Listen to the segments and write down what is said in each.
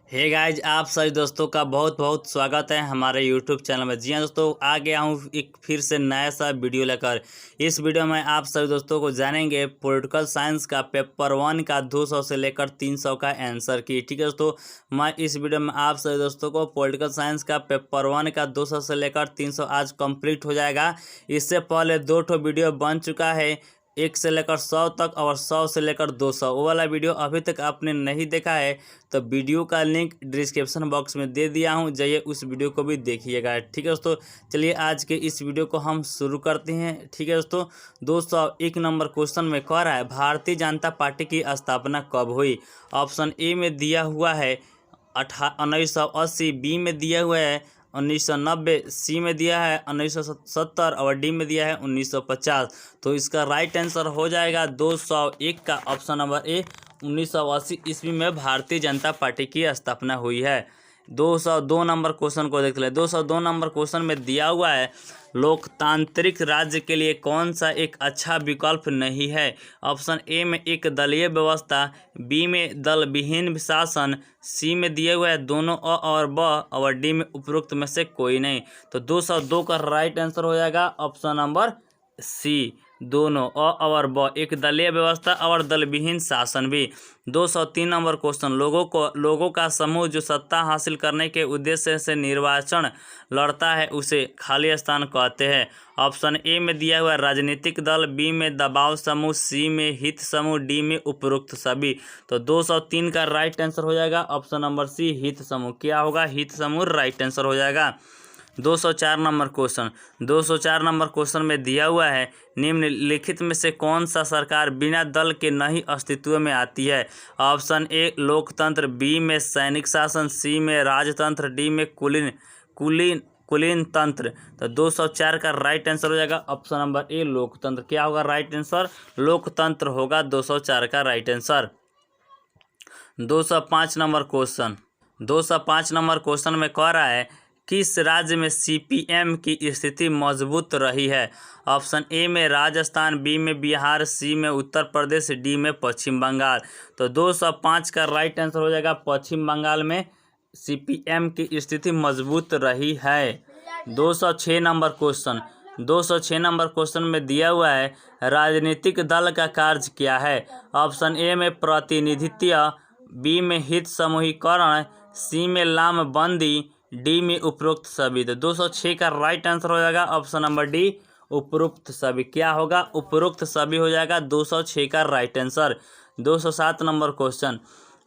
Hey guys, आप सभी दोस्तों का बहुत बहुत स्वागत है हमारे यूट्यूब चैनल में। जी हाँ दोस्तों, आ गया हूँ एक फिर से नया सा वीडियो लेकर। इस वीडियो में आप सभी दोस्तों को जानेंगे पॉलिटिकल साइंस का पेपर 1 का 200 से लेकर 300 का आंसर की। ठीक है दोस्तों, मैं इस वीडियो में आप सभी दोस्तों को पॉलिटिकल साइंस का पेपर 1 का 200 से लेकर 300 आज कंप्लीट हो जाएगा। इससे पहले 2 वीडियो बन चुका है, 1 से लेकर 100 तक और 100 से लेकर 200। वो वाला वीडियो अभी तक आपने नहीं देखा है तो वीडियो का लिंक डिस्क्रिप्शन बॉक्स में दे दिया हूं, जाइए उस वीडियो को भी देखिएगा। ठीक है दोस्तों, चलिए आज के इस वीडियो को हम शुरू करते हैं। ठीक है दोस्तों, 201 नंबर क्वेश्चन में कह रहा है भारतीय जनता पार्टी की स्थापना कब हुई। ऑप्शन ए में दिया हुआ है 1980, बी में दिया हुआ है 1990, सी में दिया है 1970 और डी में दिया है 1950। तो इसका राइट आंसर हो जाएगा 201 का ऑप्शन नंबर ए। 1980 ईस्वी में भारतीय जनता पार्टी की स्थापना हुई है। 202 नंबर क्वेश्चन को देख ले। 202 नंबर क्वेश्चन में दिया हुआ है लोकतांत्रिक राज्य के लिए कौन सा एक अच्छा विकल्प नहीं है। ऑप्शन ए में एक दलीय व्यवस्था, बी में दल विहीन शासन, सी में दिए हुए है दोनों अ और ब और डी में उपरोक्त में से कोई नहीं। तो 202 का राइट आंसर हो जाएगा ऑप्शन नंबर सी, दोनों अ और ब, एक दलीय व्यवस्था और दल विहीन शासन भी। 203 नंबर क्वेश्चन लोगों का समूह जो सत्ता हासिल करने के उद्देश्य से निर्वाचन लड़ता है उसे खाली स्थान कहते हैं। ऑप्शन ए में दिया हुआ राजनीतिक दल, बी में दबाव समूह, सी में हित समूह, डी में उपरोक्त सभी। तो 203 का राइट आंसर हो जाएगा ऑप्शन नंबर सी, हित समूह। क्या होगा? हित समूह राइट आंसर हो जाएगा। 204 नंबर क्वेश्चन। 204 नंबर क्वेश्चन में दिया हुआ है निम्नलिखित में से कौन सा सरकार बिना दल के नहीं अस्तित्व में आती है। ऑप्शन ए लोकतंत्र, बी में सैनिक शासन, सी में राजतंत्र, डी में कुलीन तंत्र। तो 204 का राइट आंसर हो जाएगा ऑप्शन नंबर ए लोकतंत्र। क्या होगा राइट आंसर? लोकतंत्र होगा 204 का right answer. 205 number question. 205 number question में कह रहा है किस राज्य में सीपीएम की स्थिति मजबूत रही है। ऑप्शन ए में राजस्थान, बी में बिहार, सी में उत्तर प्रदेश, डी में पश्चिम बंगाल। तो 205 का राइट आंसर हो जाएगा पश्चिम बंगाल में सीपीएम की स्थिति मजबूत रही है। 206 नंबर क्वेश्चन। 206 नंबर क्वेश्चन में दिया हुआ है राजनीतिक दल का कार्य क्या है। ऑप्शन ए में प्रतिनिधित्व, बी में हित समूहीकरण, सी में लामबंदी, डी में उपरोक्त सभी। तो 206 का राइट आंसर हो जाएगा ऑप्शन नंबर डी उपरोक्त सभी। क्या होगा? उपरोक्त सभी हो जाएगा 206 का राइट आंसर। 207 number question.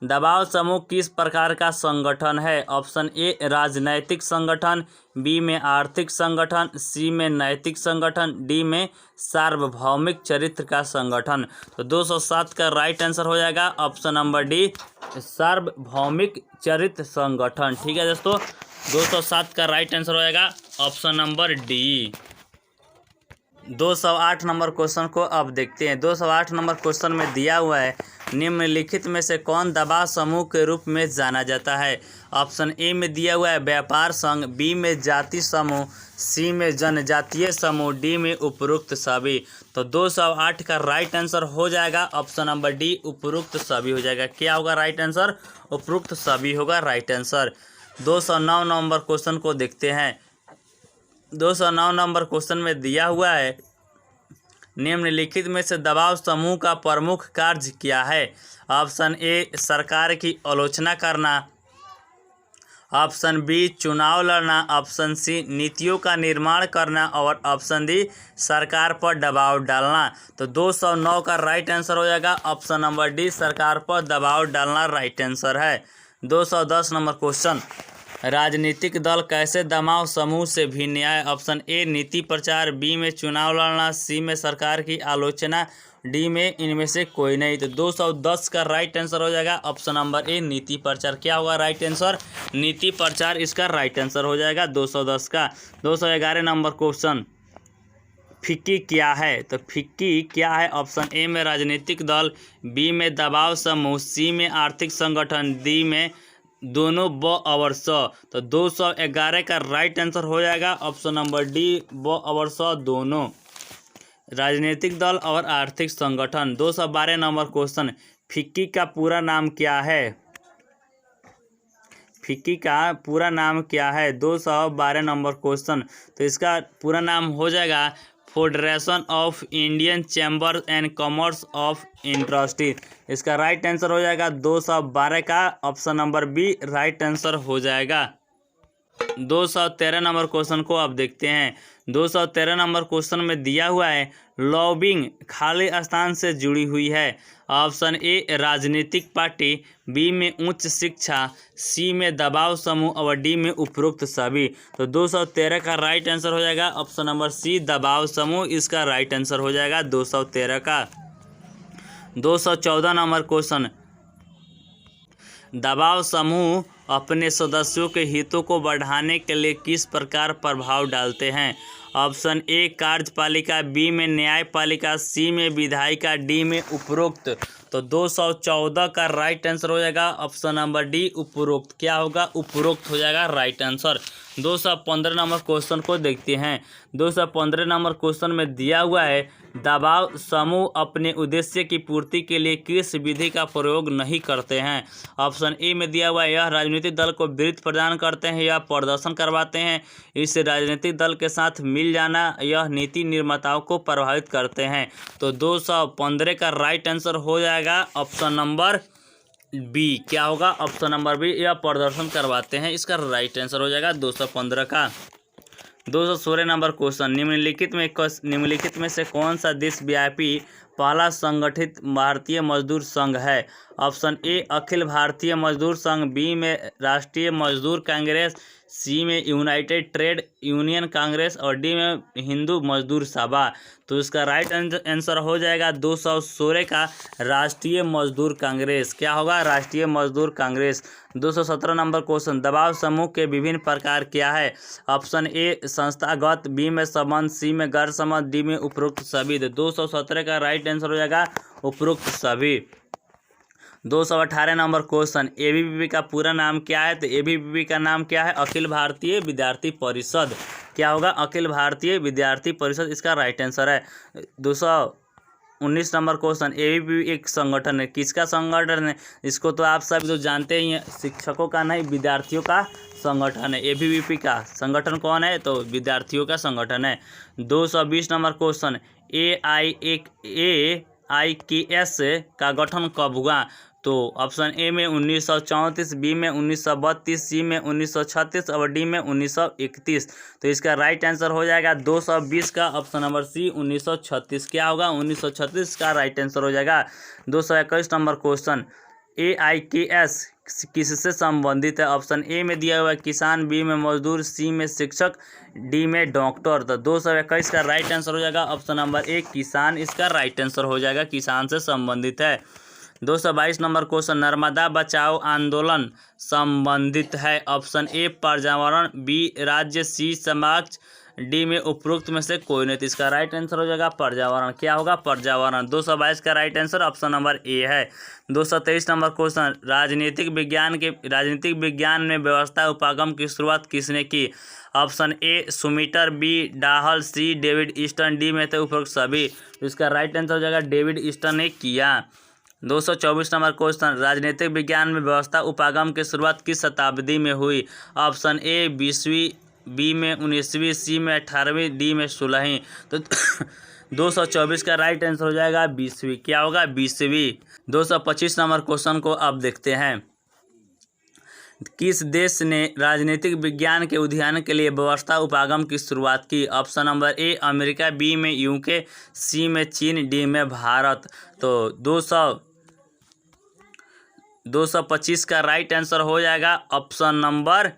दबाव समूह किस प्रकार का संगठन है। ऑप्शन ए राजनैतिक संगठन, बी में आर्थिक संगठन, सी में नैतिक संगठन, डी में सार्वभौमिक चरित्र का संगठन। तो 207 का राइट आंसर हो जाएगा ऑप्शन नंबर डी सार्वभौमिक चरित्र संगठन। ठीक है दोस्तों, 207 का राइट आंसर हो जाएगा option number D. 208 number question को अब देखते हैं। 208 नंबर क्वेश्चन में दिया हुआ है निम्नलिखित में से कौन दबाव समूह के रूप में जाना जाता है। ऑप्शन ए में दिया हुआ है व्यापार संघ, बी में जाति समूह, सी में जनजातीय समूह, डी में उपरोक्त सभी। तो 208 का राइट आंसर हो जाएगा ऑप्शन नंबर डी उपरोक्त सभी हो जाएगा। क्या होगा राइट आंसर? उपरोक्त सभी होगा राइट आंसर। 209 नंबर क्वेश्चन को देखते हैं। 209 नंबर क्वेश्चन में दिया हुआ है निम्नलिखित में से दबाव समूह का प्रमुख कार्य क्या है। ऑप्शन ए सरकार की आलोचना करना, ऑप्शन बी चुनाव लड़ना, ऑप्शन सी नीतियों का निर्माण करना और ऑप्शन डी सरकार पर दबाव डालना। तो 209 का राइट आंसर हो जाएगा ऑप्शन नंबर डी सरकार पर दबाव डालना राइट आंसर है। 210 नंबर क्वेश्चन। राजनीतिक दल कैसे दबाव समूह से भिन्न है। ऑप्शन ए नीति प्रचार, बी में चुनाव लड़ना, सी में सरकार की आलोचना, डी में इनमें से कोई नहीं। तो 210 का राइट आंसर हो जाएगा ऑप्शन नंबर ए नीति प्रचार। क्या होगा राइट आंसर? नीति प्रचार इसका राइट आंसर हो जाएगा 210 का। 211 नंबर क्वेश्चन। फिक्की क्या है। तो फिक्की क्या है? ऑप्शन ए में राजनीतिक दल, बी में दबाव समूह, सी में आर्थिक संगठन, डी में दोनों ब और स। तो 211 का राइट आंसर हो जाएगा ऑप्शन नंबर डी ब और स दोनों, राजनीतिक दल और आर्थिक संगठन। 212 नंबर क्वेश्चन। फिक्की का पूरा नाम क्या है। फिक्की का पूरा नाम क्या है? 212 नंबर क्वेश्चन। तो इसका पूरा नाम हो जाएगा federation of Indian chamber and commerce of industry. इसका राइट आंसर हो जाएगा 212 का option number B right answer हो जाएगा। 213 नंबर क्वेश्चन को अब देखते हैं। 213 नंबर क्वेश्चन में दिया हुआ है लॉबिंग खाली स्थान से जुड़ी हुई है। ऑप्शन ए राजनीतिक पार्टी, बी में उच्च शिक्षा, सी में दबाव समूह और डी में उपरोक्त सभी। तो 213 का राइट आंसर हो जाएगा ऑप्शन नंबर सी दबाव समूह, इसका राइट आंसर हो जाएगा 213 का। 214 नंबर क्वेश्चन, दबाव समूह अपने सदस्यों के हितों को बढ़ाने के लिए किस प्रकार प्रभाव डालते हैं? ऑप्शन ए कार्यपालिका, बी में न्यायपालिका, सी में विधायिका, डी में उपरोक्त। तो 214 का राइट आंसर हो जाएगा ऑप्शन नंबर डी उपरोक्त। क्या होगा? उपरोक्त हो जाएगा राइट आंसर। 215 नंबर क्वेश्चन को देखते हैं। 215 नंबर क्वेश्चन में दिया हुआ है दबाव समूह अपने उद्देश्य की पूर्ति के लिए किस विधि का प्रयोग नहीं करते हैं? ऑप्शन ए में दिया हुआ है यह राजनीतिक दल को वित्त प्रदान करते हैं या प्रदर्शन करवाते हैं, इस राजनीतिक दल के साथ मिल जाना, यह नीति निर्माताओं को प्रभावित करते हैं। तो 215 का राइट आंसर हो जाएगा ऑप्शन नंबर बी। क्या होगा? ऑप्शन नंबर बी, यह प्रदर्शन करवाते हैं, इसका राइट आंसर हो जाएगा 215 का। 216 नंबर क्वेश्चन, निम्नलिखित में से कौन सा देशव्यापी पहला संगठित भारतीय मजदूर संघ है? ऑप्शन ए अखिल भारतीय मजदूर संघ, बी में राष्ट्रीय मजदूर कांग्रेस, सी में यूनाइटेड ट्रेड यूनियन कांग्रेस और डी में हिंदू मजदूर सभा। तो इसका राइट आंसर हो जाएगा 216 का राष्ट्रीय मजदूर कांग्रेस। क्या होगा? राष्ट्रीय मजदूर कांग्रेस। 217 नंबर क्वेश्चन, दबाव समूह के विभिन्न प्रकार क्या है? ऑप्शन ए संस्थागत, बी में संबंध, सी में गैर संबंध, डी में उपरोक्त सभी। 217 का राइट आंसर हो जाएगा उपरोक्त सभी। 218 नंबर क्वेश्चन, एबीवीपी का पूरा नाम क्या है? तो एबीवीपी का नाम क्या है? अखिल भारतीय विद्यार्थी परिषद। क्या होगा? अखिल भारतीय विद्यार्थी परिषद, इसका राइट आंसर है। 219 नंबर क्वेश्चन, एबीवीपी एक संगठन है, किसका संगठन है? इसको तो आप सब तो जानते ही हैं, शिक्षकों का नहीं विद्यार्थियों का संगठन है। एबीवीपी का संगठन कौन है? तो विद्यार्थियों का संगठन है। 220 नंबर क्वेश्चन, AIKS का गठन कब हुआ? तो ऑप्शन ए में 1934, बी में 1932, सी में 1936 और डी में 1931। तो इसका राइट आंसर हो जाएगा 220 का ऑप्शन नंबर सी 1936। क्या होगा? 1936 का राइट आंसर हो जाएगा। 221 नंबर क्वेश्चन, AIKS किससे संबंधित है? ऑप्शन ए में दिया हुआ है किसान, बी में मजदूर, सी में शिक्षक, डी में डॉक्टर। तो 221 का राइट आंसर हो जाएगा ऑप्शन नंबर ए किसान, इसका राइट आंसर हो जाएगा, किसान से संबंधित है। 222 नंबर क्वेश्चन, नर्मदा बचाओ आंदोलन संबंधित है? ऑप्शन ए पर्यावरण, बी राज्य, सी समाज, डी में उपरोक्त में से कोई नहीं। तो इसका राइट आंसर हो जाएगा पर्यावरण। क्या होगा? पर्यावरण। 222 का राइट आंसर ऑप्शन नंबर ए है। 223 नंबर क्वेश्चन, राजनीतिक विज्ञान में व्यवस्था उपागम की शुरुआत किसने की? ऑप्शन ए सुमिटर, B Dahl, C David Easton, D में थे उपरोक्त सभी। तो इसका राइट आंसर हो जाएगा डेविड ईस्टन ने किया। 224 नंबर क्वेश्चन, राजनीतिक विज्ञान में व्यवस्था उपागम की शुरुआत किस शताब्दी में हुई? ऑप्शन ए 20वीं, बी में 19वीं, सी में 18वीं, डी में 16वीं। तो 224 का राइट आंसर हो जाएगा 20वीं। क्या होगा? 20वीं। 225 नंबर क्वेश्चन को अब देखते हैं। किस देश ने राजनीतिक विज्ञान के अध्ययन के लिए व्यवस्था उपागम की शुरुआत की? Option number A America, B में यूके, सी में चीन, डी में भारत। तो 225 का राइट आंसर हो जाएगा ऑप्शन नंबर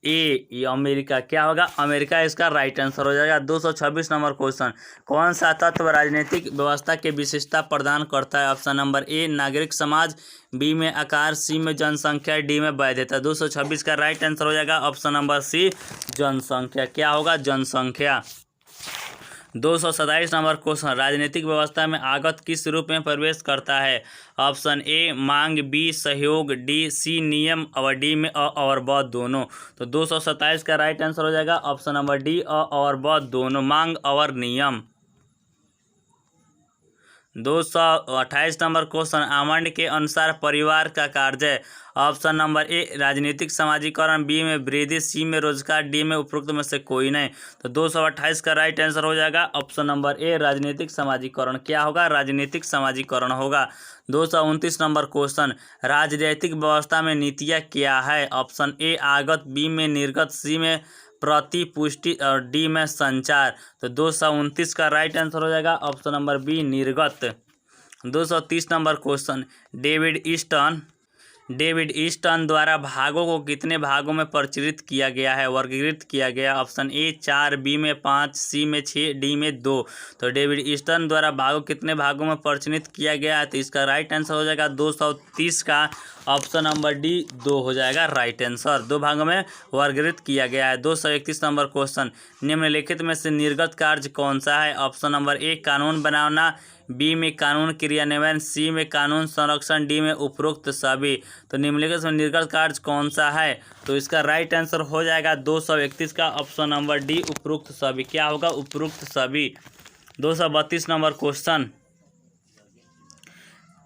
ए, ये अमेरिका। क्या होगा? अमेरिका, इसका राइट आंसर हो जाएगा। 226 नंबर क्वेश्चन, कौन सा तत्व राजनीतिक व्यवस्था के विशेषता प्रदान करता है? ऑप्शन नंबर ए नागरिक समाज, बी में आकार, सी में जनसंख्या, डी में वैधता। 226 का राइट आंसर हो जाएगा ऑप्शन नंबर सी जनसंख्या। क्या होगा? जनसंख्या। 227 नंबर क्वेश्चन, राजनीतिक व्यवस्था में आगत किस रूप में प्रवेश करता है? ऑप्शन ए मांग, बी सहयोग, डी सी नियम और डी में अ और ब दोनों। तो 227 का राइट आंसर हो जाएगा ऑप्शन नंबर डी अ और ब दोनों, मांग और नियम। 228 नंबर क्वेश्चन, आमंड के अनुसार परिवार का कार्य। ऑप्शन नंबर ए राजनीतिक समाजीकरण, बी में वृद्धि, सी में रोजगार, डी में उपरोक्त में से कोई नहीं। तो 228 का राइट आंसर हो जाएगा ऑप्शन नंबर ए राजनीतिक समाजीकरण। क्या होगा? राजनीतिक समाजीकरण होगा। 229 नंबर क्वेश्चन, राजनीतिक व्यवस्था में नीतियाँ क्या है? ऑप्शन ए आगत, बी में निर्गत, सी में प्रतिपुष्टि और डी में संचार। तो 229 का राइट आंसर हो जाएगा ऑप्शन नंबर बी निर्गत। 230 नंबर क्वेश्चन, डेविड ईस्टन द्वारा भागों को कितने भागों में परिचित किया गया है, वर्गीकृत किया गया? ऑप्शन ए 4, बी में 5, सी में 6, डी में 2। तो डेविड ईस्टन द्वारा भागों कितने भागों में परिचित किया गया है? तो इसका राइट आंसर हो जाएगा 230 का ऑप्शन नंबर डी 2 हो जाएगा राइट आंसर। 2 भागों में वर्गीकृत किया गया है। 231 नंबर क्वेश्चन, निम्नलिखित में से निर्गत कार्य कौन सा है? ऑप्शन नंबर ए कानून बनाना, बी में कानून क्रियान्वयन, सी में कानून संरक्षण, डी में उपरोक्त सभी। तो निम्नलिखित में निर्गत कार्य कौन सा है? तो इसका राइट आंसर हो जाएगा 231 का ऑप्शन नंबर डी उपरोक्त सभी। क्या होगा? उपरोक्त सभी। 232 नंबर क्वेश्चन,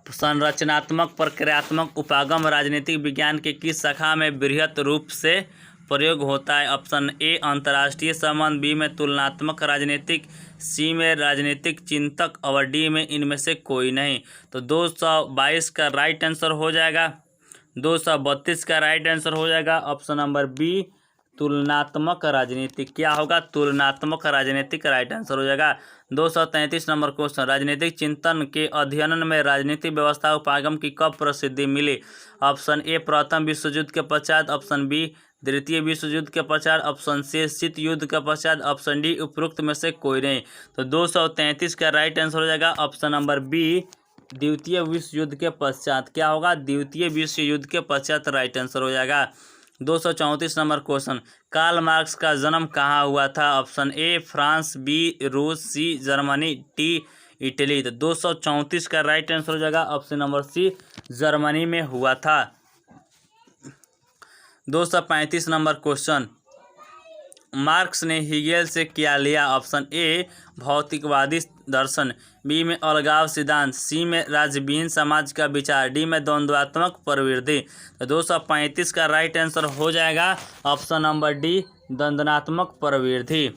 संरचनात्मक प्रक्रियात्मक उपागम राजनीतिक विज्ञान के किस शाखा में बृहत रूप से प्रयोग होता है? ऑप्शन ए अंतर्राष्ट्रीय संबंध, बी में तुलनात्मक राजनीतिक, सी में राजनीतिक चिंतक और डी में इनमें से कोई नहीं। तो 222 का राइट आंसर हो जाएगा 232 का राइट आंसर हो जाएगा ऑप्शन नंबर बी तुलनात्मक राजनीतिक। क्या होगा? तुलनात्मक राजनीतिक राइट आंसर हो जाएगा। 233 नंबर क्वेश्चन, राजनीतिक चिंतन के अध्ययन में राजनीतिक व्यवस्था उपागम की कब प्रसिद्धि मिली? ऑप्शन ए प्रथम विश्व युद्ध के पश्चात, ऑप्शन बी द्वितीय विश्व युद्ध के पश्चात, ऑप्शन सी शीत युद्ध के पश्चात, ऑप्शन डी उपरोक्त में से कोई नहीं। तो 233 का राइट आंसर हो जाएगा ऑप्शन नंबर बी द्वितीय विश्व युद्ध के पश्चात। क्या होगा? द्वितीय विश्व युद्ध के पश्चात राइट आंसर हो जाएगा। 234 नंबर क्वेश्चन, कार्ल मार्क्स का जन्म कहाँ हुआ था? ऑप्शन ए फ्रांस, बी रूस, सी जर्मनी, डी इटली। तो 234 का राइट आंसर हो जाएगा ऑप्शन नंबर सी जर्मनी में हुआ था। 235 नंबर क्वेश्चन, मार्क्स ने हिगेल से क्या लिया? ऑप्शन ए भौतिकवादी दर्शन, बी में अलगाव सिद्धांत, सी में राज्यविहीन समाज का विचार, डी में द्वंद्वात्मक प्रवृत्ति। तो 235 का राइट आंसर हो जाएगा ऑप्शन नंबर डी द्वंद्वात्मक प्रवृत्ति।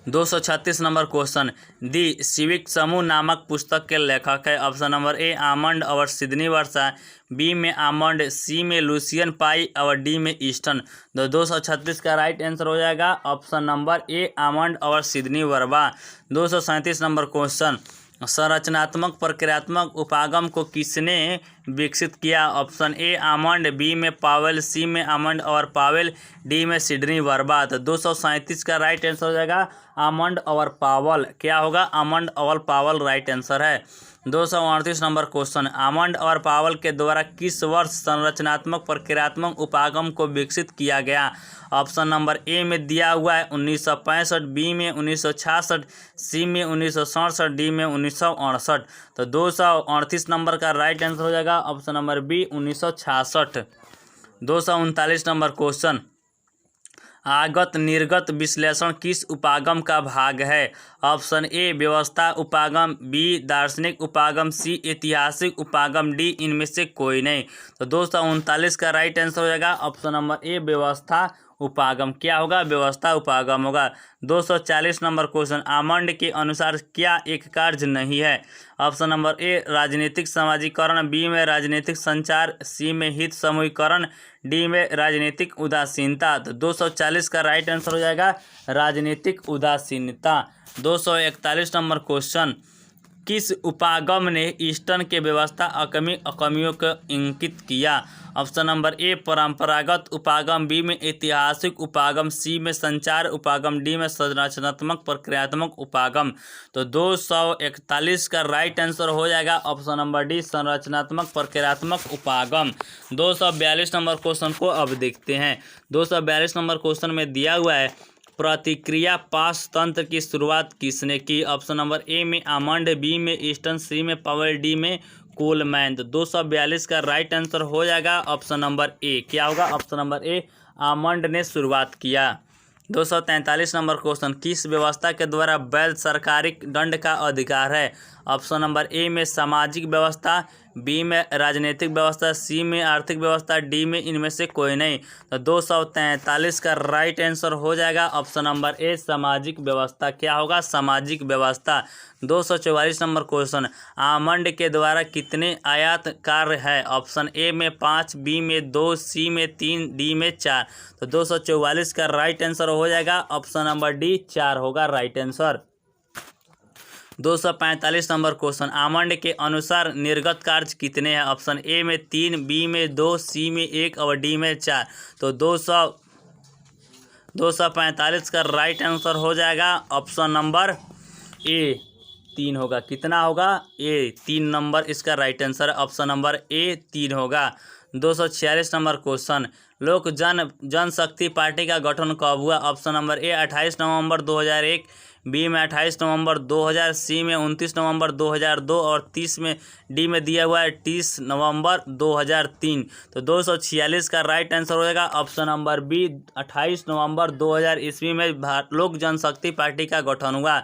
236 नंबर क्वेश्चन, दी सिविक समूह नामक पुस्तक के लेखक है? ऑप्शन नंबर ए आमंड और सिडनी वर्षा, बी में आमंड, सी में लुसियन पाई और डी में ईस्टन। तो 236 का राइट आंसर हो जाएगा ऑप्शन नंबर ए आमंड और सिडनी वर्मा। 237 नंबर क्वेश्चन, संरचनात्मक प्रक्रियात्मक उपागम को किसने विकसित किया? ऑप्शन ए आमंड, बी में पावेल, सी में आमंड और पावेल, डी में सिडनी वर्मा। तो 237 का राइट आंसर हो जाएगा आमंड और पावल। क्या होगा? आमंड और पावल राइट आंसर है। 238 नंबर क्वेश्चन, आमंड और पावल के द्वारा किस वर्ष संरचनात्मक प्रक्रियात्मक उपागम को विकसित किया गया? ऑप्शन नंबर ए में दिया हुआ है 1965, बी में 1966, सी में 1967, डी में 1968। तो 238 नंबर का राइट आंसर हो जाएगा option number B 1966। 239 number question, आगत निर्गत विश्लेषण किस उपागम का भाग है? ऑप्शन ए व्यवस्था उपागम, बी दार्शनिक उपागम, सी ऐतिहासिक उपागम, डी इनमें से कोई नहीं। तो 239 का राइट आंसर हो जाएगा ऑप्शन नंबर ए व्यवस्था उपागम। क्या होगा? व्यवस्था उपागम होगा। 240 नंबर क्वेश्चन, आमंड के अनुसार क्या एक कार्य नहीं है? ऑप्शन नंबर ए राजनीतिक समाजीकरण, बी में राजनीतिक संचार, सी में हित समूहीकरण, डी में राजनीतिक उदासीनता। तो 240 का राइट आंसर हो जाएगा राजनीतिक उदासीनता। 241 नंबर क्वेश्चन, किस उपागम ने ईस्टन के व्यवस्था अकमियों को इंगित किया? ऑप्शन नंबर ए परंपरागत उपागम, बी में ऐतिहासिक उपागम, सी में संचार उपागम, डी में संरचनात्मक प्रक्रियात्मक उपागम। तो 241 का राइट आंसर हो जाएगा ऑप्शन नंबर डी संरचनात्मक प्रक्रियात्मक उपागम। 242 नंबर क्वेश्चन को अब देखते हैं। 242 नंबर क्वेश्चन में दिया हुआ है प्रतिक्रिया पास तंत्र की शुरुआत किसने की? ऑप्शन नंबर ए में आमंड, बी में ईस्टन, सी में पावेल, डी में कोलमैन। तो 242 का राइट आंसर हो जाएगा ऑप्शन नंबर ए। क्या होगा? ऑप्शन नंबर ए आमंड ने शुरुआत किया। 243 नंबर क्वेश्चन, किस व्यवस्था के द्वारा वैध सरकारी दंड का अधिकार है? ऑप्शन नंबर ए में सामाजिक व्यवस्था, बी में राजनीतिक व्यवस्था, सी में आर्थिक व्यवस्था, डी में इनमें से कोई नहीं। तो 243 का राइट आंसर हो जाएगा ऑप्शन नंबर ए सामाजिक व्यवस्था। क्या होगा? सामाजिक व्यवस्था। 244 नंबर क्वेश्चन, आमंड के द्वारा कितने आयात कार्य है? ऑप्शन ए में 5, बी में 2, सी में 3, डी में 4। तो 244 का राइट आंसर हो जाएगा ऑप्शन नंबर डी 4 होगा right answer. 245 number question, almond के अनुसार निर्गत कार्य कितने हैं? ऑप्शन ए में 3, बी में 2, सी में 1 और डी में 4। तो 245 का राइट आंसर हो जाएगा ऑप्शन नंबर ए 3 होगा। कितना होगा? ए 3 नंबर इसका राइट आंसर ऑप्शन नंबर ए 3 होगा। 246 नंबर क्वेश्चन, लोक जनशक्ति पार्टी का गठन कब हुआ? ऑप्शन नंबर ए 28 नवंबर 2001, बी में 28 नवंबर 2000, सी में 29 नवंबर 2002 और 30 में डी में दिया हुआ है 30 नवंबर 2003। तो 246 का राइट आंसर हो जाएगा ऑप्शन नंबर बी 28 नवंबर 2000 ईस्वी में लोक जनशक्ति पार्टी का गठन हुआ।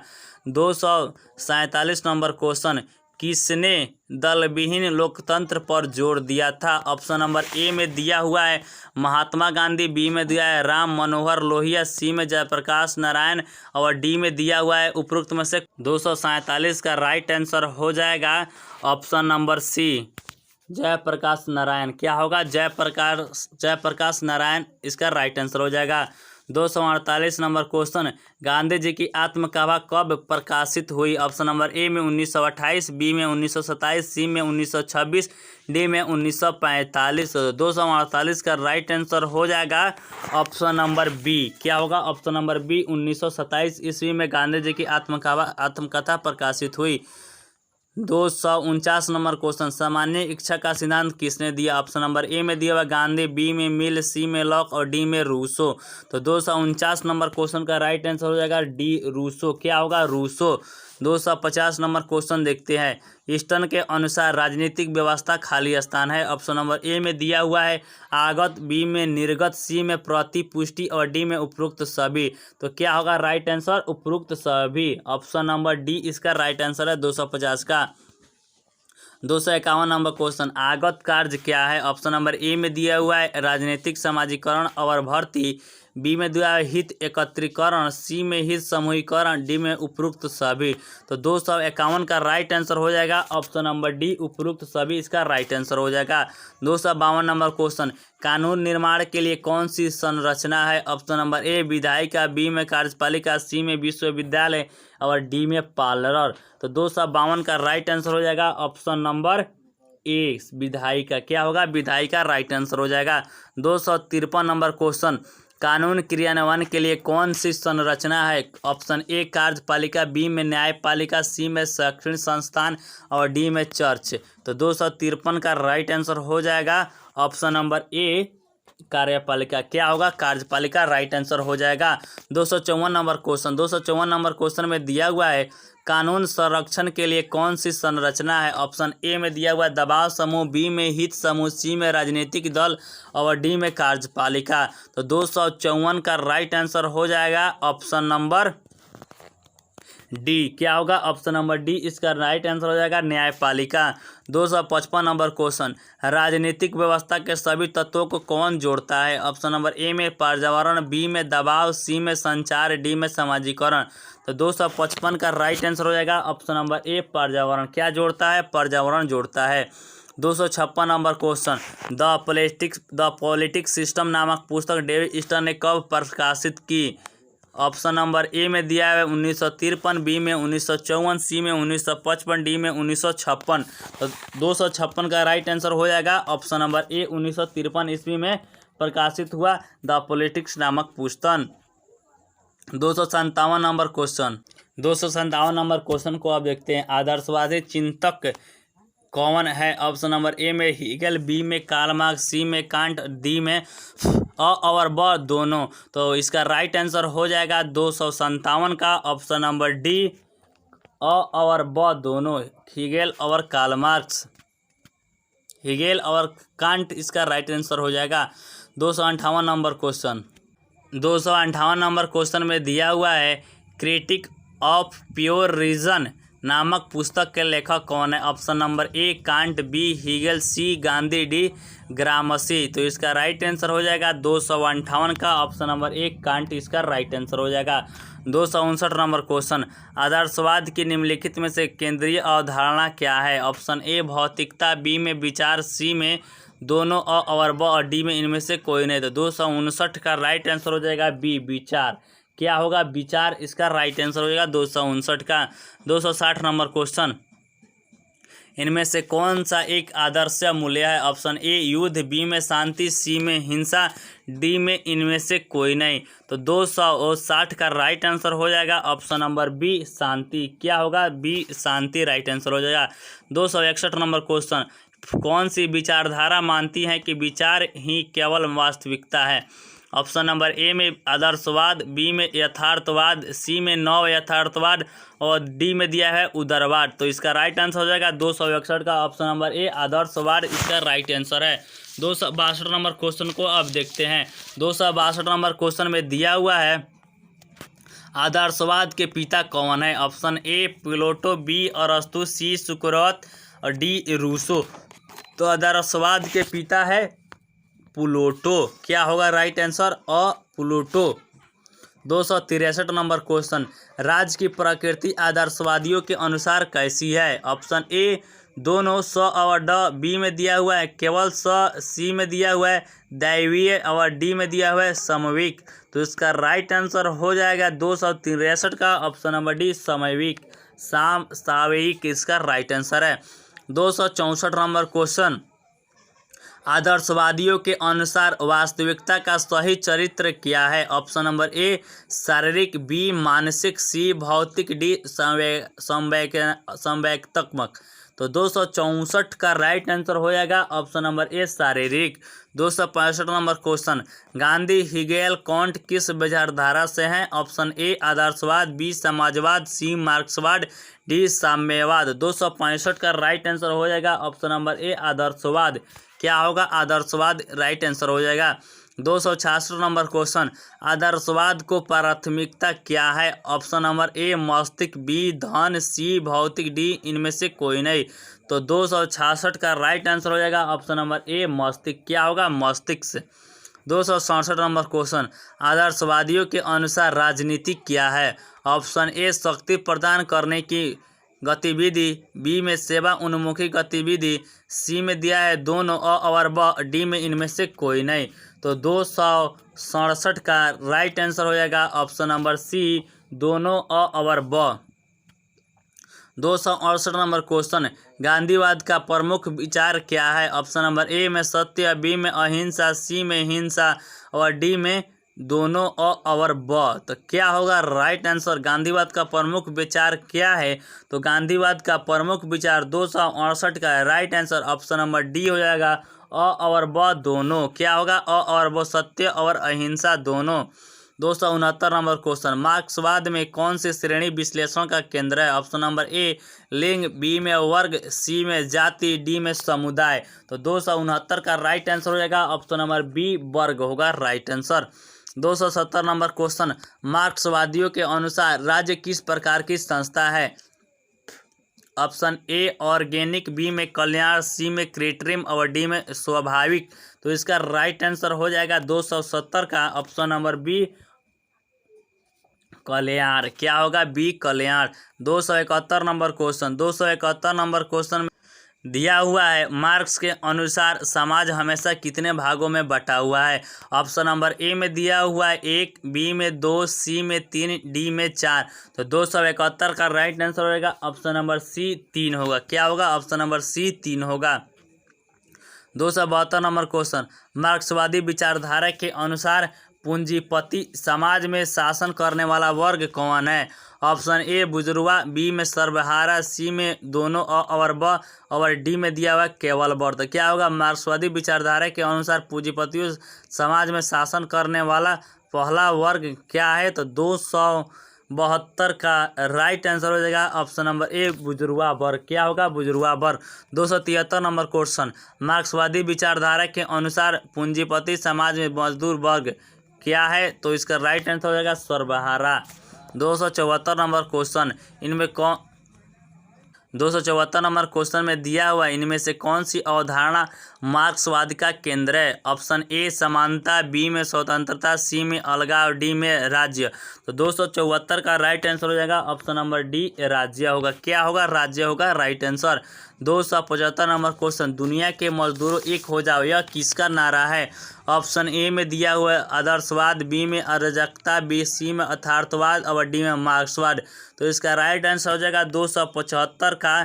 247 नंबर क्वेश्चन, किसने दलविहीन लोकतंत्र पर जोर दिया था? ऑप्शन नंबर ए में दिया हुआ है महात्मा गांधी, बी में दिया है राम मनोहर लोहिया, सी में जयप्रकाश नारायण और डी में दिया हुआ है उपरोक्त में से। 247 का राइट आंसर हो जाएगा option number C Jayprakash Narayan. क्या होगा? जयप्रकाश नारायण इसका राइट आंसर हो जाएगा। 248 नंबर क्वेश्चन, गांधी जी की आत्मकथा कब प्रकाशित हुई? ऑप्शन नंबर ए में 1928, बी में 1927, सी में 1926, डी में 1945। 248 का राइट आंसर हो जाएगा ऑप्शन नंबर बी। क्या होगा? ऑप्शन नंबर बी 1927 ईस्वी में गांधी जी की आत्मकथा प्रकाशित हुई। 249 नंबर क्वेश्चन, सामान्य इच्छा का सिद्धांत किसने दिया? ऑप्शन नंबर ए में दिया हुआ गांधी, बी में मिल, सी में लॉक और डी में रूसो। तो 249 नंबर क्वेश्चन का राइट आंसर हो जाएगा डी रूसो। क्या होगा? रूसो। 250 नंबर क्वेश्चन देखते हैं, ईस्टर्न के अनुसार राजनीतिक व्यवस्था खाली स्थान है। ऑप्शन नंबर ए में दिया हुआ है आगत, बी में निर्गत, सी में प्रतिपुष्टि और डी में उपरोक्त सभी। तो क्या होगा राइट आंसर? उपरोक्त सभी। ऑप्शन नंबर डी इसका राइट आंसर है 250 का। 251 नंबर क्वेश्चन, आगत कार्य क्या है? ऑप्शन नंबर ए में दिया हुआ है राजनीतिक समाजीकरण और भर्ती, बी में दिया है हित एकत्रीकरण, सी में हित समूहीकरण, डी में उपरोक्त सभी। तो 251 का राइट आंसर हो जाएगा ऑप्शन नंबर डी उपरोक्त सभी इसका राइट आंसर हो जाएगा। 252 नंबर क्वेश्चन, कानून निर्माण के लिए कौन सी संरचना है? ऑप्शन नंबर ए विधायिका, बी में कार्यपालिका, सी में विश्वविद्यालय और डी में पार्लर। तो 252 का राइट आंसर हो जाएगा ऑप्शन नंबर ए विधायिका। क्या होगा? विधायिका राइट आंसर हो जाएगा। 253 नंबर क्वेश्चन, कानून क्रियान्वयन के लिए कौन सी संरचना है? ऑप्शन ए कार्यपालिका, बी में न्यायपालिका, सी में शैक्षणिक संस्थान और डी में चर्च। तो 253 का राइट आंसर हो जाएगा ऑप्शन नंबर ए कार्यपालिका। क्या होगा? कार्यपालिका राइट आंसर हो जाएगा। 254 नंबर क्वेश्चन, 254 नंबर क्वेश्चन में दिया हुआ है कानून संरक्षण के लिए कौन सी संरचना है? ऑप्शन ए में दिया हुआ है दबाव समूह, बी में हित समूह, सी में राजनीतिक दल और डी में कार्यपालिका। तो 254 का राइट आंसर हो जाएगा ऑप्शन नंबर डी। क्या होगा? ऑप्शन नंबर डी इसका राइट आंसर हो जाएगा न्यायपालिका। 255 नंबर क्वेश्चन, राजनीतिक व्यवस्था के सभी तत्वों को कौन जोड़ता है? ऑप्शन नंबर ए में पर्यावरण, बी में दबाव, सी में संचार, डी में समाजीकरण। तो 255 का राइट आंसर हो जाएगा ऑप्शन नंबर ए पर्यावरण। क्या जोड़ता है? पर्यावरण जोड़ता है। 256 number question, the politics system नामक पुस्तक डेविड स्टर्न ने कब प्रकाशित की? ऑप्शन नंबर ए में दिया है 1953, बी में 1954, सी में 1955, डी में 1956। तो 256 का राइट आंसर हो जाएगा ऑप्शन नंबर ए 1953 ईस्वी में प्रकाशित हुआ द पॉलिटिक्स नामक पुस्तक। 257 नंबर क्वेश्चन, 257 नंबर क्वेश्चन को आप देखते हैं, आदर्शवादी चिंतक कौन है? ऑप्शन नंबर ए में हीगल, बी में कार्ल मार्क्स, सी में कांट, डी में अ और ब दोनों। तो इसका राइट आंसर हो जाएगा 257 का ऑप्शन नंबर डी अ और ब दोनों, हीगल और कार्ल मार्क्स, हीगल और कांट इसका राइट आंसर हो जाएगा। 258 नंबर क्वेश्चन, 258 नंबर क्वेश्चन में दिया हुआ है क्रिटिक ऑफ प्योर रीजन नामक पुस्तक के लेखक कौन है। Option number A Kant, B Hegel, C Gandhi, D Gramsci. तो इसका राइट आंसर हो जाएगा 258 का ऑप्शन नंबर ए कांट इसका राइट आंसर हो जाएगा। 259 नंबर क्वेश्चन, आदर्शवाद की निम्नलिखित में से केंद्रीय अवधारणा क्या है। ऑप्शन ए भौतिकता, बी में विचार, सी में दोनों और ब और डी में इनमें से कोई नहीं। तो 259 का राइट आंसर हो जाएगा बी विचार। क्या होगा, विचार इसका राइट आंसर हो जाएगा 259 का। 260 नंबर क्वेश्चन, इनमें से कौन सा एक आदर्श मूल्य है। ऑप्शन ए युद्ध, बी में शांति, सी में हिंसा, डी में इनमें से कोई नहीं। तो 260 का राइट आंसर हो जाएगा ऑप्शन नंबर बी शांति। क्या होगा, बी शांति राइट आंसर हो जाएगा। 261 नंबर क्वेश्चन, कौन सी विचारधारा मानती है कि विचार ही केवल वास्तविकता है। ऑप्शन नंबर ए में आदर्शवाद, बी में यथार्थवाद, सी में नव यथार्थवाद और डी में दिया है उदारवाद। तो इसका राइट आंसर हो जाएगा 261 का ऑप्शन नंबर ए आदर्शवाद इसका राइट आंसर है। 262 नंबर क्वेश्चन को अब देखते हैं। 262 नंबर क्वेश्चन में दिया हुआ है आदर्शवाद के पिता कौन है। ऑप्शन ए प्लेटो, बी अरस्तु, सी सुकरात और डी रूसो। तो आदर्शवाद के पिता है प्लेटो। क्या होगा राइट आंसर, प्लेटो। 263 नंबर क्वेश्चन, राज्य की प्रकृति आदर्शवादियों के अनुसार कैसी है। ऑप्शन ए दोनों, स और ड, बी में दिया हुआ है केवल स, सी में दिया हुआ है दैवीय और डी में दिया हुआ है समविक। तो इसका राइट आंसर हो जाएगा 263 का ऑप्शन नंबर डी समविक, सामयिक इसका राइट आंसर है। 264 नंबर क्वेश्चन, आदर्शवादियों के अनुसार वास्तविकता का सही चरित्र क्या है। ऑप्शन नंबर ए शारीरिक, बी मानसिक, सी भौतिक, डी संवैयक्तिक। तो 264 का राइट आंसर हो जाएगा ऑप्शन नंबर ए शारीरिक। 265 number question, Gandhi, Hegel, can't किस विचारधारा से हैं। ऑप्शन ए आदर्शवाद, बी समाजवाद, सी मार्क्सवाद, डी साम्यवाद। 265 का राइट आंसर हो जाएगा ऑप्शन नंबर ए आदर्शवाद। क्या होगा, आदर्शवाद राइट आंसर हो जाएगा। 266 नंबर क्वेश्चन, आदर्शवाद को प्राथमिकता क्या है। ऑप्शन नंबर ए मस्तिष्क, बी धन, सी भौतिक, डी इनमें से कोई नहीं। तो 266 का राइट आंसर हो जाएगा ऑप्शन नंबर ए मस्तिष्क। क्या होगा, मस्तिष्क। 267 नंबर क्वेश्चन, आदर्शवादियों के अनुसार राजनीति क्या है। ऑप्शन ए शक्ति प्रदान करने की गतिविधि, बी में सेवा उन्मुखी गतिविधि, सी में दिया है दोनों और ब, डी में इनमें से कोई नहीं। तो 267 का राइट आंसर हो जाएगा ऑप्शन नंबर सी दोनों और ब। 268 नंबर क्वेश्चन, गांधीवाद का प्रमुख विचार क्या है। ऑप्शन नंबर ए में सत्य, बी में अहिंसा, सी में हिंसा और डी में दोनों और ब। तो क्या होगा राइट आंसर, गांधीवाद का प्रमुख विचार क्या है। तो गांधीवाद का प्रमुख विचार 268 का right answer option number D हो जाएगा और ब दोनों। क्या होगा, और ब सत्य और अहिंसा दोनों। 269 नंबर क्वेश्चन, मार्क्सवाद में कौन सी श्रेणी विश्लेषण का केंद्र है। ऑप्शन नंबर ए लिंग, बी में वर्ग, सी में जाति, डी में समुदाय। तो 269 का राइट आंसर हो जाएगा ऑप्शन नंबर बी वर्ग होगा राइट आंसर। 270 नंबर क्वेश्चन, मार्क्सवादियों के अनुसार राज्य किस प्रकार की संस्था है। ऑप्शन ए ऑर्गेनिक, बी में कल्याण, सी में कृत्रिम और डी में स्वाभाविक। तो इसका राइट आंसर हो जाएगा 270 का ऑप्शन नंबर बी कल्याण। क्या होगा, बी कल्याण। 271 नंबर क्वेश्चन, 271 नंबर क्वेश्चन दिया हुआ है मार्क्स के अनुसार समाज हमेशा कितने भागों में बटा हुआ है। ऑप्शन नंबर ए में दिया हुआ है 1, बी में 2, सी में 3, डी में 4। तो 271 का राइट आंसर होगा ऑप्शन नंबर सी 3 होगा। क्या होगा, ऑप्शन नंबर सी 3 होगा। 272 नंबर क्वेश्चन, मार्क्सवादी विचारधारा के अनुसार पूंजीपति समाज में शासन करने वाला वर्ग कौन है। ऑप्शन ए बुजुर्गा, बी में सर्वहारा, सी में दोनों और ब और डी में दिया हुआ केवल वर्ग। तो क्या होगा, मार्क्सवादी विचारधारा के अनुसार पूंजीपतियों समाज में शासन करने वाला पहला वर्ग क्या है। तो 272 का राइट आंसर हो जाएगा ऑप्शन नंबर ए बुजुर्गा वर्ग। क्या होगा, बुजुर्गा वर्ग। 273 नंबर क्वेश्चन, मार्क्सवादी विचारधारा के अनुसार पूंजीपति समाज में मजदूर वर्ग क्या है, तो इसका राइट आंसर हो जाएगा सर्वहारा। 274 नंबर क्वेश्चन, इनमें कौन 274 नंबर क्वेश्चन में दिया हुआ इनमें से कौन सी अवधारणा मार्क्सवाद का केंद्र है? ऑप्शन ए समानता, बी में स्वतंत्रता, सी में अलगाव, डी में राज्य। तो 274 का राइट आंसर हो जाएगा ऑप्शन नंबर डी राज्य होगा। क्या होगा? राज्य होगा राइट आंसर। 275 नंबर क्वेश्चन, दुनिया के मजदूरों एक हो जाओ, यह किसका नारा है? ऑप्शन ए में दिया हुआ है आदर्शवाद, बी में अराजकता, बी सी में यथार्थवाद और डी में मार्क्सवाद। तो इसका राइट आंसर हो जाएगा 275 का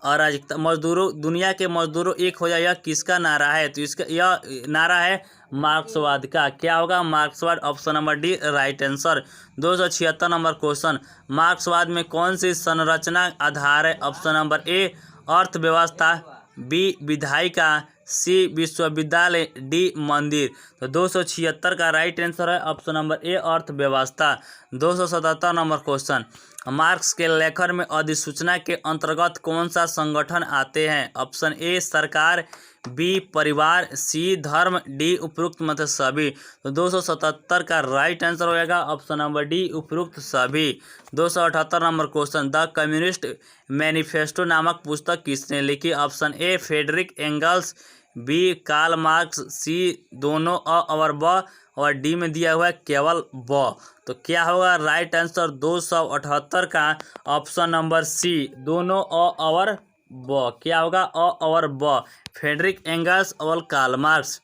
अराजकता। मजदूरों, दुनिया के मजदूरों एक हो जाए, यह किसका नारा है? तो इसका यह नारा है मार्क्सवाद का। क्या होगा? मार्क्सवाद, option number D right answer. 276 number question, मार्क्सवाद में कौन सी संरचना आधार है? ऑप्शन नंबर ए अर्थव्यवस्था, बी विधायिका, सी विश्वविद्यालय, डी मंदिर। तो 276 का राइट आंसर है ऑप्शन नंबर ए अर्थव्यवस्था। 277 नंबर क्वेश्चन, मार्क्स के लेखन में अधिसूचना के अंतर्गत कौन सा संगठन आते हैं? ऑप्शन ए सरकार, बी परिवार, सी धर्म, डी उपरोक्त मत सभी। तो 277 का राइट आंसर हो जाएगा ऑप्शन नंबर डी उपरोक्त सभी। 278 number question, the communist manifesto नामक पुस्तक किसने लिखी? Option A Friedrich Engels, B Karl Marx, C दोनों अ और ब, और डी में दिया हुआ है केवल ब। तो क्या होगा राइट आंसर 278 का ऑप्शन नंबर सी दोनों अ और ब। क्या होगा? अ और ब, फ्रेडरिक एंगल्स और Karl Marx.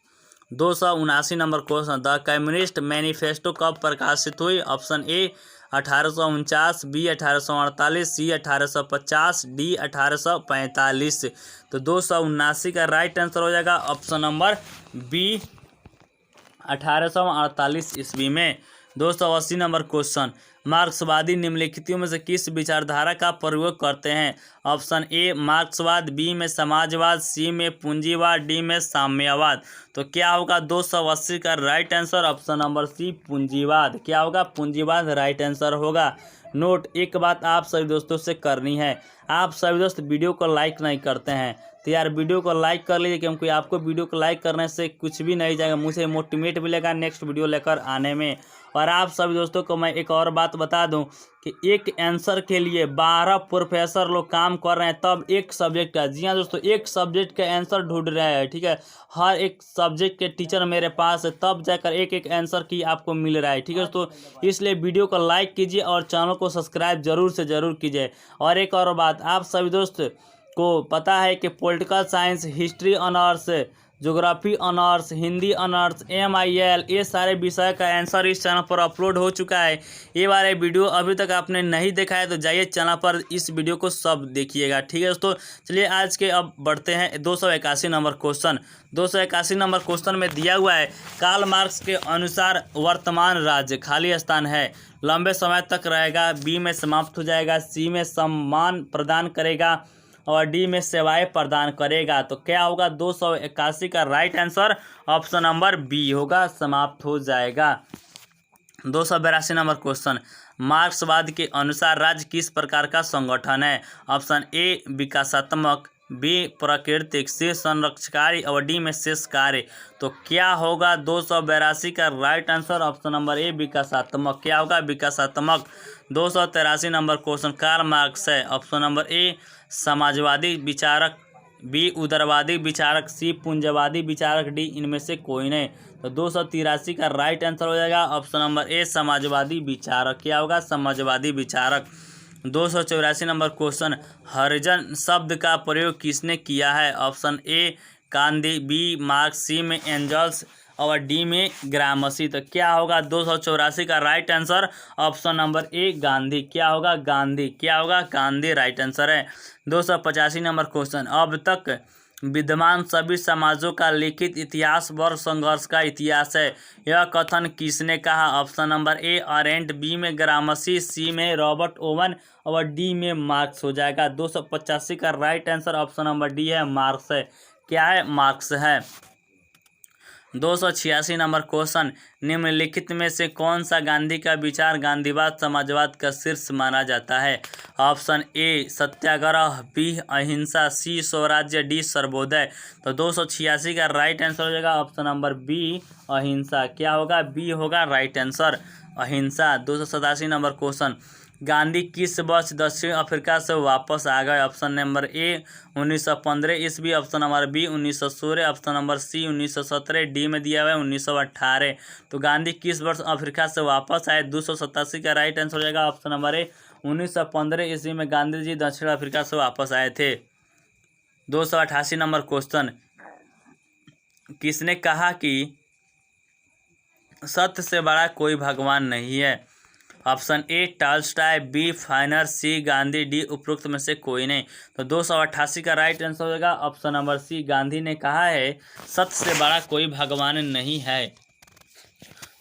279 number question, the communist manifesto कब प्रकाशित हुई? Option A 1849, B 1848, C 1850, D 1845। तो 279 का राइट आंसर हो जाएगा ऑप्शन नंबर बी 1848 ईस्वी में। 280 नंबर क्वेश्चन, मार्क्सवादी निम्नलिखितों में से किस विचारधारा का प्रयोग करते हैं? ऑप्शन ए मार्क्सवाद, बी में समाजवाद, सी में पूंजीवाद, डी में साम्यवाद। तो क्या होगा 280 का right answer option number C पूंजीवाद। क्या होगा? पूंजीवाद राइट आंसर होगा। नोट, एक बात आप सभी दोस्तों से करनी है, आप सभी दोस्त वीडियो को लाइक नहीं करते हैं तो यार वीडियो को लाइक कर लीजिए, क्योंकि आपको वीडियो को लाइक करने से कुछ भी नहीं जाएगा, मुझे मोटिवेट मिलेगा नेक्स्ट वीडियो लेकर आने में। और आप सभी दोस्तों को मैं एक और बात बता दूं कि एक आंसर के लिए 12 प्रोफेसर लोग काम कर रहे हैं, तब एक सब्जेक्ट का। जी हाँ दोस्तों, एक सब्जेक्ट का आंसर ढूंढ रहे हैं, ठीक है। हर एक सब्जेक्ट के टीचर मेरे पास है, तब जाकर एक एक आंसर की आपको मिल रहा है, ठीक है दोस्तों। इसलिए वीडियो को लाइक कीजिए और चैनल को सब्सक्राइब जरूर से ज़रूर कीजिए। और एक और बात, आप सभी दोस्त को पता है कि political science, history honours, geography honours, Hindi honours, MIL, ये सारे विषय का आंसर इस चैनल पर अपलोड हो चुका है। ये वाले वीडियो अभी तक आपने नहीं देखा है तो जाइए चैनल पर, इस वीडियो को सब देखिएगा, ठीक है दोस्तों। चलिए आज के अब बढ़ते हैं 281 नंबर क्वेश्चन। 281 नंबर क्वेश्चन में दिया हुआ है, कार्ल मार्क्स के अनुसार वर्तमान राज्य खाली स्थान है, लंबे समय तक रहेगा, बी में समाप्त हो जाएगा, सी में सम्मान प्रदान करेगा और डी में सेवाएं प्रदान करेगा। तो क्या होगा 281 का right answer option number B होगा, समाप्त हो जाएगा। 282 नंबर क्वेश्चन, मार्क्सवाद के अनुसार राज्य किस प्रकार का संगठन है? ऑप्शन ए विकासात्मक, बी प्राकृतिक, सी संरक्षकारी और डी में शेष कार्य। तो क्या होगा 282 का राइट आंसर ऑप्शन नंबर ए विकासात्मक। क्या होगा? विकासात्मक। 283 नंबर क्वेश्चन, कार्ल मार्क्स है, ऑप्शन नंबर ए समाजवादी विचारक, बी उदारवादी विचारक, सी पूंजीवादी विचारक, डी इनमें से कोई नहीं। तो 283 का राइट आंसर हो जाएगा ऑप्शन नंबर ए समाजवादी विचारक। क्या होगा? समाजवादी विचारक। 284 नंबर क्वेश्चन, हरिजन शब्द का प्रयोग किसने किया है? Option A Gandhi, B Marx, C में एंजल्स और डी में ग्रामसी। तो क्या होगा 284 का right answer option number A Gandhi. क्या होगा? गांधी। क्या होगा? गांधी राइट आंसर है। 285 नंबर क्वेश्चन, अब तक विद्यमान सभी समाजों का लिखित इतिहास वर्ग संघर्ष का इतिहास है, यह कथन किसने कहा? Option number A Arendt, B में ग्रामसी, सी में रॉबर्ट ओवन और डी में मार्क्स हो जाएगा। 285 का right answer option number D है, मार्क्स है। क्या है? मार्क्स है। 286 नंबर क्वेश्चन, निम्नलिखित में से कौन सा गांधी का विचार गांधीवाद समाजवाद का शीर्ष माना जाता है? ऑप्शन ए सत्याग्रह, बी अहिंसा, सी स्वराज्य, डी सर्वोदय। तो 286 का राइट आंसर हो जाएगा ऑप्शन नंबर बी अहिंसा। क्या होगा? बी होगा राइट आंसर, अहिंसा। 287 नंबर क्वेश्चन, गांधी किस वर्ष दक्षिण अफ्रीका से वापस आ गए? ऑप्शन नंबर ए 1915 ईस्वी, option number B 1916, option number C 1917, D में दिया हुआ है 1918। तो गांधी किस वर्ष अफ्रीका से वापस आए? 287 का राइट आंसर हो जाएगा ऑप्शन नंबर ए 1915 ईस्वी में गांधी जी दक्षिण अफ्रीका से वापस आए थे। 288 नंबर क्वेश्चन, किसने कहा कि सत्य से बड़ा कोई भगवान नहीं है? Option A Tolstoy, B Finer, C Gandhi, D उपरोक्त में से कोई नहीं। तो 288 का राइट आंसर हो जाएगा ऑप्शन नंबर सी, गांधी ने कहा है सत्य से बड़ा कोई भगवान नहीं है।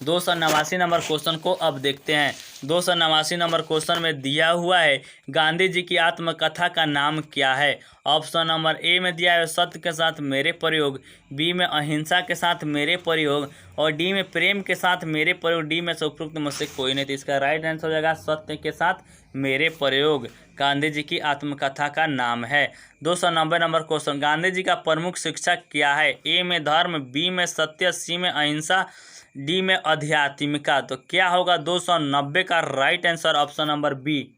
289 नंबर क्वेश्चन को अब देखते हैं। 289 नंबर क्वेश्चन में दिया हुआ है गांधी जी की आत्मकथा का नाम क्या है? ऑप्शन नंबर ए में दिया है सत्य के साथ मेरे प्रयोग, बी में अहिंसा के साथ मेरे प्रयोग और डी में प्रेम के साथ मेरे प्रयोग। डी में से उपरोक्त में से कोई नहीं। तो इसका राइट आंसर हो जाएगा सत्य के साथ मेरे प्रयोग, गांधी जी की आत्मकथा का नाम है। 290 नंबर क्वेश्चन, गांधी जी का प्रमुख शिक्षक क्या है? ए में धर्म, बी में सत्य, सी में अहिंसा, डी में आध्यात्मिका। तो क्या होगा? 290 का right answer option number B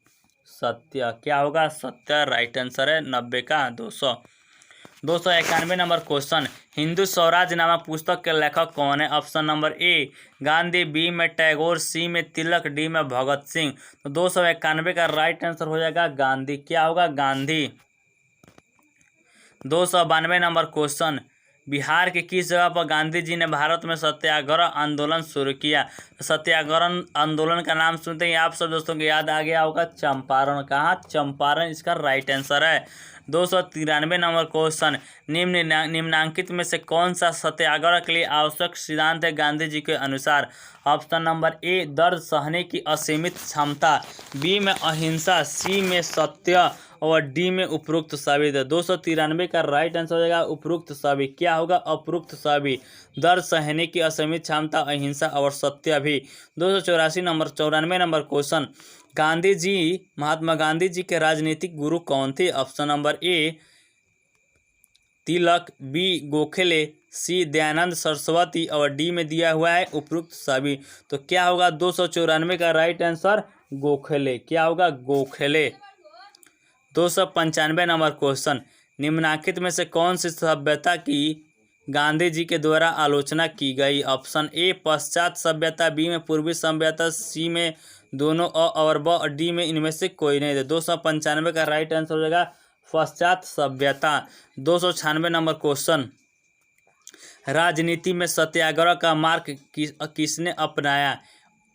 सत्य। क्या होगा? सत्य राइट आंसर है 90 का। 291 नंबर क्वेश्चन, हिंदू स्वराज नामक पुस्तक के लेखक कौन है? Option number A Gandhi, B में टैगोर, सी में तिलक, डी में भगत सिंह। तो 291 का राइट आंसर हो जाएगा गांधी। क्या होगा? गांधी। 292 नंबर क्वेश्चन, बिहार के किस जगह पर गांधी जी ने भारत में सत्याग्रह आंदोलन शुरू किया? सत्याग्रह आंदोलन का नाम सुनते ही आप सब दोस्तों को याद आ गया होगा चंपारण। कहाँ? चंपारण इसका राइट आंसर है। 293 नंबर क्वेश्चन, निम्नांकित में से कौन सा सत्याग्रह के लिए आवश्यक सिद्धांत है गांधी जी के अनुसार? ऑप्शन नंबर ए दर्द सहने की असीमित क्षमता, बी में अहिंसा, सी में सत्य और डी में उपरोक्त सभी। 293 का राइट आंसर हो जाएगा उपरोक्त सभी। क्या होगा? उपरोक्त सभी, दर्द सहने की असीमित क्षमता, अहिंसा और सत्य भी। 294 नंबर क्वेश्चन, गांधी जी महात्मा गांधी जी के राजनीतिक गुरु कौन थे? Option number A Tilak, B Gokhale, C Dayanand Saraswati और डी में दिया हुआ है उपरोक्त सभी। तो क्या होगा? 294 का राइट आंसर गोखले। क्या होगा? गोखले। 295 नंबर क्वेश्चन, निम्नलिखित में से कौन सी सभ्यता की गांधी जी के द्वारा आलोचना की गई? ऑप्शन ए पश्चात सभ्यता, बी में पूर्वी सभ्यता, सी में दोनों और ब और डी में इनमें से कोई नहीं। 295 का राइट आंसर हो जाएगा पश्चात सभ्यता। 296 नंबर क्वेश्चन, राजनीति में सत्याग्रह का मार्ग किसने अपनाया?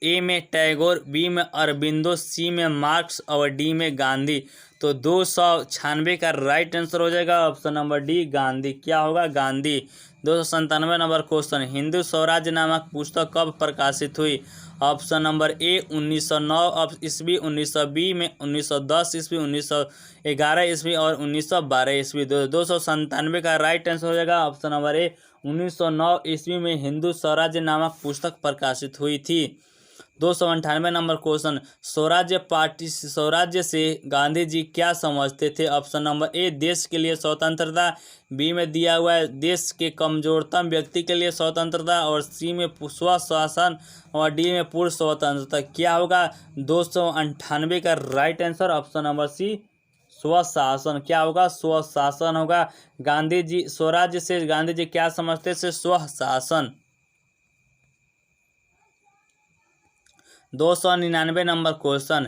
ए में टैगोर, बी में अरबिंदो, सी में मार्क्स और डी में गांधी। तो 296 का राइट आंसर हो जाएगा ऑप्शन नंबर डी गांधी। क्या होगा? गांधी। 297 नंबर क्वेश्चन, हिंदू स्वराज नामक पुस्तक कब प्रकाशित हुई? ऑप्शन नंबर ए 1909 ईस्वी, 1920 में, 1910 ईस्वी, 1911 ईस्वी और 1912 ईस्वी। 297 का राइट आंसर हो जाएगा ऑप्शन नंबर ए 1909 ईस्वी में हिंदू स्वराज्य नामक पुस्तक प्रकाशित हुई थी। 298 नंबर क्वेश्चन, स्वराज्य से गांधी जी क्या समझते थे? ऑप्शन नंबर ए देश के लिए स्वतंत्रता, बी में दिया हुआ है देश के कमजोरतम व्यक्ति के लिए स्वतंत्रता और सी में स्वशासन और डी में पूर्ण स्वतंत्रता। क्या होगा? 298 का right answer option number C स्वशासन। क्या होगा? स्वशासन होगा। गांधी जी स्वराज्य से गांधी जी क्या समझते थे? स्वशासन। 299 नंबर क्वेश्चन,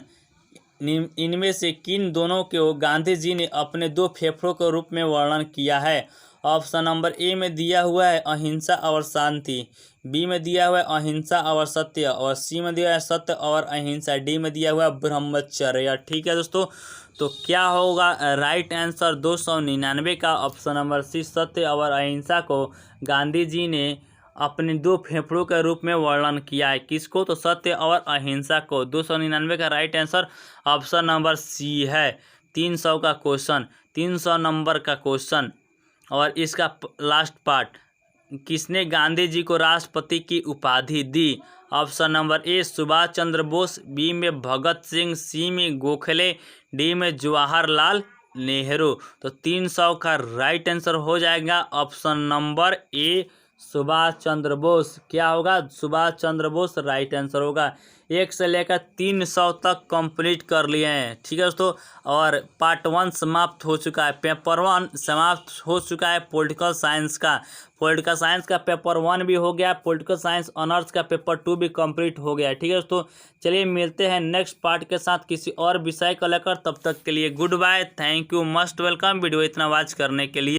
इनमें से किन दोनों को गांधी जी ने अपने दो फेफड़ों के रूप में वर्णन किया है? ऑप्शन नंबर ए में दिया हुआ है अहिंसा और शांति, बी में दिया हुआ है अहिंसा और सत्य और सी में दिया है सत्य और अहिंसा, डी में दिया हुआ है ब्रह्मचर्य। ठीक है दोस्तों, तो क्या होगा राइट आंसर 299 का ऑप्शन नंबर सी सत्य और अहिंसा को गांधी जी ने अपने दो फेफड़ों के रूप में वर्णन किया है। किसको? तो सत्य और अहिंसा को। 299 का right answer option number C है। 300 का क्वेश्चन, 300 नंबर का क्वेश्चन और इसका लास्ट पार्ट किसने गांधी जी को राष्ट्रपति की उपाधि दी? Option number A Subhash Chandra Bose, B में भगत सिंह, सी में गोखले, डी में जवाहरलाल नेहरू। तो 300 का राइट आंसर हो जाएगा option number A Subhash Chandra Bose. क्या होगा? सुभाष चंद्र बोस राइट आंसर होगा। 1 से लेकर 300 तक कंप्लीट कर लिए हैं। ठीक है दोस्तों, और पार्ट 1 समाप्त हो चुका है, पेपर 1 समाप्त हो चुका है पॉलिटिकल साइंस का। पॉलिटिकल साइंस का पेपर 1 भी हो गया, पॉलिटिकल साइंस ऑनर्स का पेपर 2 भी कंप्लीट हो गया। ठीक है दोस्तों, चलिए मिलते हैं नेक्स्ट पार्ट के साथ किसी और विषय को लेकर। तब तक के लिए good bye, thank you, must welcome video इतना वॉच करने के लिए।